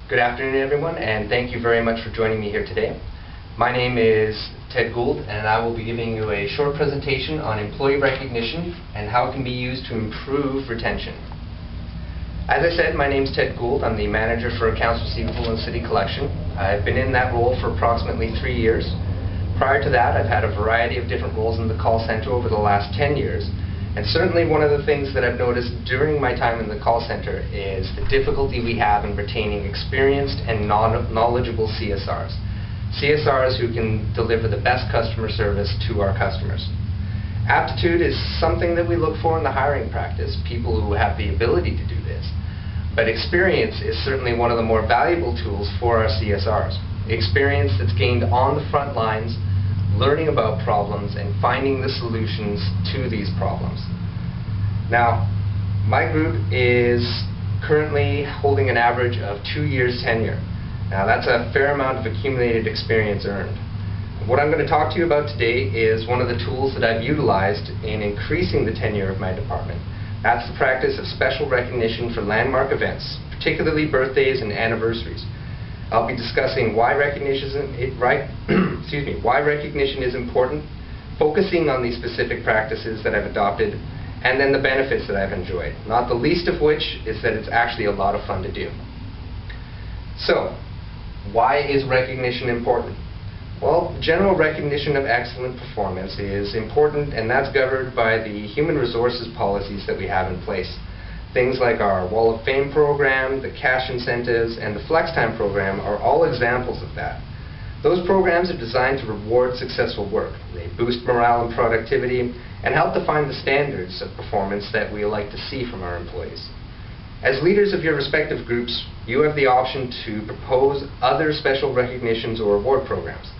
Good afternoon, everyone, and thank you very much for joining me here today. My name is Ted Gould, and I will be giving you a short presentation on employee recognition and how it can be used to improve retention. As I said, my name is Ted Gould. I'm the manager for accounts receivable and city collection. I've been in that role for approximately 3 years. Prior to that, I've had a variety of different roles in the call center over the last 10 years. And certainly one of the things that I've noticed during my time in the call center is the difficulty we have in retaining experienced and knowledgeable CSRs. CSRs who can deliver the best customer service to our customers. Aptitude is something that we look for in the hiring practice, people who have the ability to do this. But experience is certainly one of the more valuable tools for our CSRs. Experience that's gained on the front lines, learning about problems and finding the solutions to these problems. Now, my group is currently holding an average of 2 years tenure. Now, that's a fair amount of accumulated experience earned. What I'm going to talk to you about today is one of the tools that I've utilized in increasing the tenure of my department. That's the practice of special recognition for landmark events, particularly birthdays and anniversaries. I'll be discussing why recognition is important, focusing on these specific practices that I've adopted, and then the benefits that I've enjoyed, not the least of which is that it's actually a lot of fun to do. So, why is recognition important? Well, general recognition of excellent performance is important, and that's governed by the human resources policies that we have in place. Things like our Wall of Fame program, the cash incentives, and the Flex Time program are all examples of that. Those programs are designed to reward successful work. They boost morale and productivity and help define the standards of performance that we like to see from our employees. As leaders of your respective groups, you have the option to propose other special recognitions or reward programs.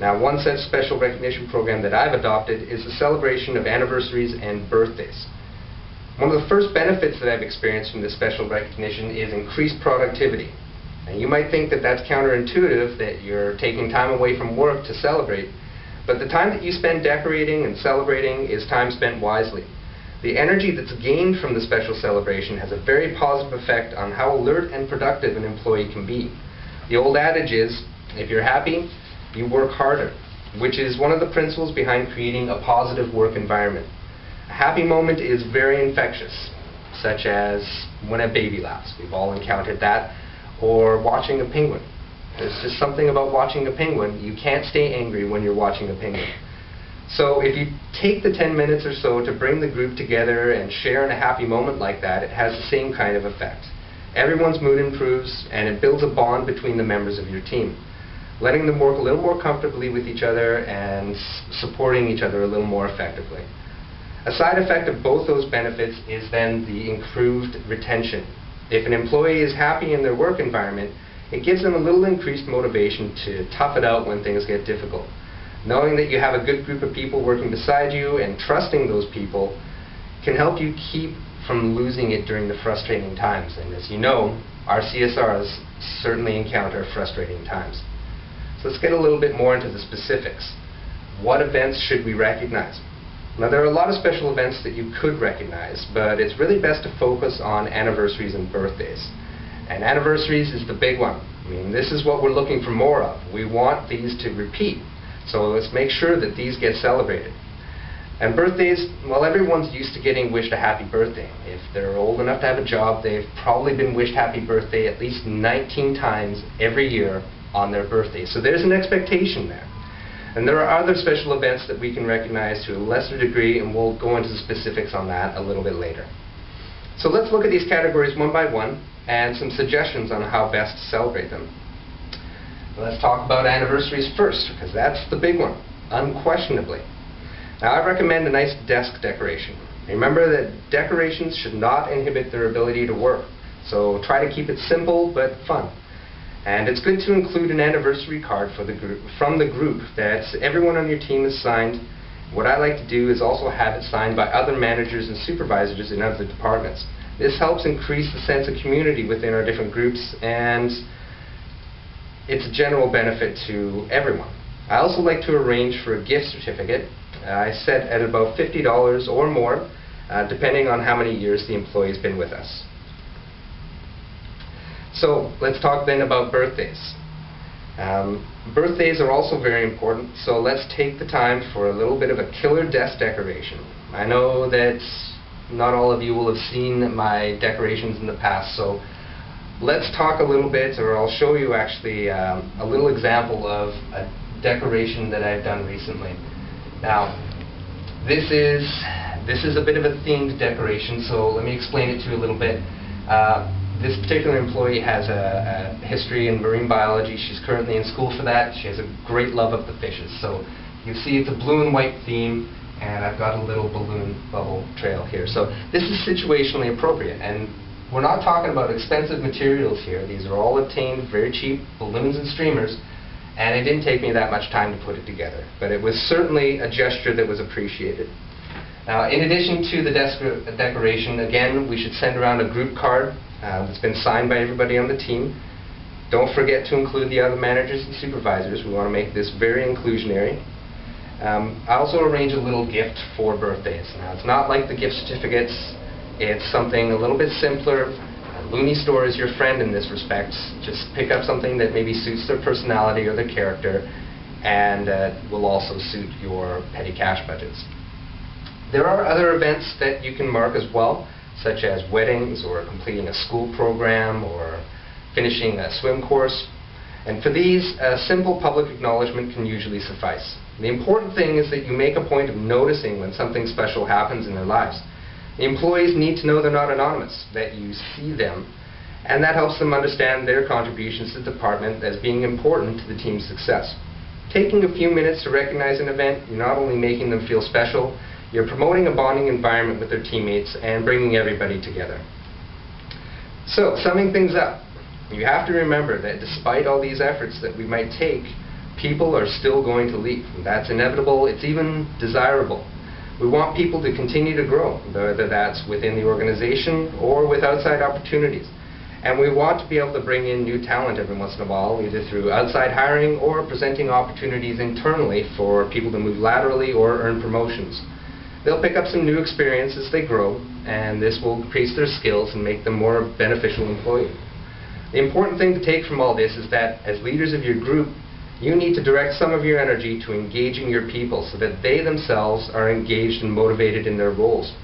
Now, one such special recognition program that I've adopted is the celebration of anniversaries and birthdays. One of the first benefits that I've experienced from this special recognition is increased productivity. Now, you might think that that's counterintuitive, that you're taking time away from work to celebrate, but the time that you spend decorating and celebrating is time spent wisely. The energy that's gained from the special celebration has a very positive effect on how alert and productive an employee can be. The old adage is, if you're happy, you work harder, which is one of the principles behind creating a positive work environment. A happy moment is very infectious, such as when a baby laughs. We've all encountered that. Or watching a penguin. There's just something about watching a penguin. You can't stay angry when you're watching a penguin. So if you take the 10 minutes or so to bring the group together and share in a happy moment like that, it has the same kind of effect. Everyone's mood improves, and it builds a bond between the members of your team, letting them work a little more comfortably with each other and supporting each other a little more effectively. A side effect of both those benefits is then the improved retention. If an employee is happy in their work environment, it gives them a little increased motivation to tough it out when things get difficult. Knowing that you have a good group of people working beside you and trusting those people can help you keep from losing it during the frustrating times. And as you know, our CSRs certainly encounter frustrating times. So let's get a little bit more into the specifics. What events should we recognize? Now, there are a lot of special events that you could recognize, but it's really best to focus on anniversaries and birthdays. And anniversaries is the big one. I mean, this is what we're looking for more of. We want these to repeat. So let's make sure that these get celebrated. And birthdays, well, everyone's used to getting wished a happy birthday. If they're old enough to have a job, they've probably been wished happy birthday at least 19 times every year on their birthday. So there's an expectation there. And there are other special events that we can recognize to a lesser degree, and we'll go into the specifics on that a little bit later. So let's look at these categories one by one and some suggestions on how best to celebrate them. Let's talk about anniversaries first, because that's the big one, unquestionably. Now, I recommend a nice desk decoration. Remember that decorations should not inhibit their ability to work, so try to keep it simple but fun. And it's good to include an anniversary card for from the group that everyone on your team has signed. What I like to do is also have it signed by other managers and supervisors in other departments. This helps increase the sense of community within our different groups, and it's a general benefit to everyone. I also like to arrange for a gift certificate. I set at about $50 or more, depending on how many years the employee's been with us. So let's talk then about birthdays. Birthdays are also very important, so let's take the time for a little bit of a killer desk decoration. I know that not all of you will have seen my decorations in the past, so let's talk a little bit, or I'll show you actually a little example of a decoration that I've done recently. Now, this is a bit of a themed decoration, so let me explain it to you a little bit. This particular employee has a history in marine biology. She's currently in school for that. She has a great love of the fishes. So you see it's a blue and white theme, and I've got a little balloon bubble trail here. So this is situationally appropriate, and we're not talking about expensive materials here. These are all obtained very cheap balloons and streamers, and it didn't take me that much time to put it together. But it was certainly a gesture that was appreciated. Now, in addition to the desk decoration, again, we should send around a group card that's been signed by everybody on the team. Don't forget to include the other managers and supervisors. We want to make this very inclusionary. I also arrange a little gift for birthdays. Now, it's not like the gift certificates. It's something a little bit simpler. Looney Store is your friend in this respect. Just pick up something that maybe suits their personality or their character, and will also suit your petty cash budgets. There are other events that you can mark as well, such as weddings or completing a school program or finishing a swim course. And for these, a simple public acknowledgement can usually suffice. The important thing is that you make a point of noticing when something special happens in their lives. The employees need to know they're not anonymous, that you see them, and that helps them understand their contributions to the department as being important to the team's success. Taking a few minutes to recognize an event, you're not only making them feel special, you're promoting a bonding environment with their teammates and bringing everybody together. So, summing things up, you have to remember that despite all these efforts that we might take, people are still going to leave. That's inevitable, it's even desirable. We want people to continue to grow, whether that's within the organization or with outside opportunities. And we want to be able to bring in new talent every once in a while, either through outside hiring or presenting opportunities internally for people to move laterally or earn promotions. They'll pick up some new experience as they grow, and this will increase their skills and make them more beneficial employees. The important thing to take from all this is that as leaders of your group, you need to direct some of your energy to engaging your people so that they themselves are engaged and motivated in their roles.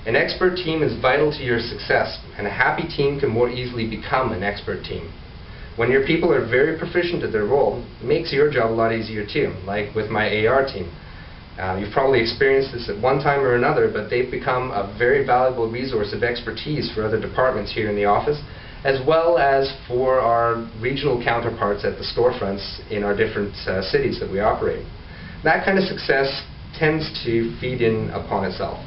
An expert team is vital to your success, and a happy team can more easily become an expert team. When your people are very proficient at their role, it makes your job a lot easier too, like with my AR team. You've probably experienced this at one time or another, but they've become a very valuable resource of expertise for other departments here in the office, as well as for our regional counterparts at the storefronts in our different cities that we operate. That kind of success tends to feed in upon itself.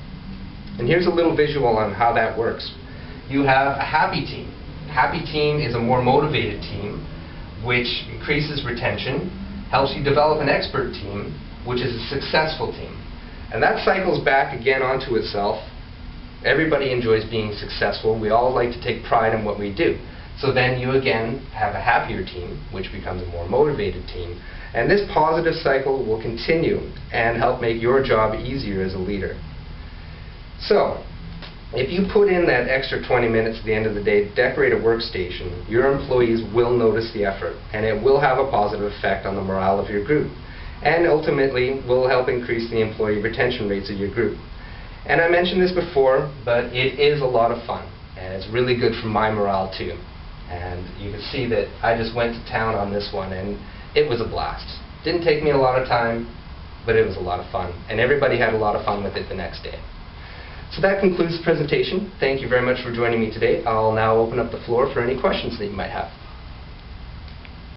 And here's a little visual on how that works. You have a happy team. A happy team is a more motivated team, which increases retention, helps you develop an expert team, which is a successful team. And that cycles back again onto itself. Everybody enjoys being successful. We all like to take pride in what we do. So then you again have a happier team, which becomes a more motivated team. And this positive cycle will continue and help make your job easier as a leader. So, if you put in that extra 20 minutes at the end of the day to decorate a workstation, your employees will notice the effort, and it will have a positive effect on the morale of your group, and ultimately will help increase the employee retention rates of your group. And I mentioned this before, but it is a lot of fun, and it's really good for my morale too. And you can see that I just went to town on this one, and it was a blast. Didn't take me a lot of time, but it was a lot of fun, and everybody had a lot of fun with it the next day. So that concludes the presentation. Thank you very much for joining me today. I'll now open up the floor for any questions that you might have.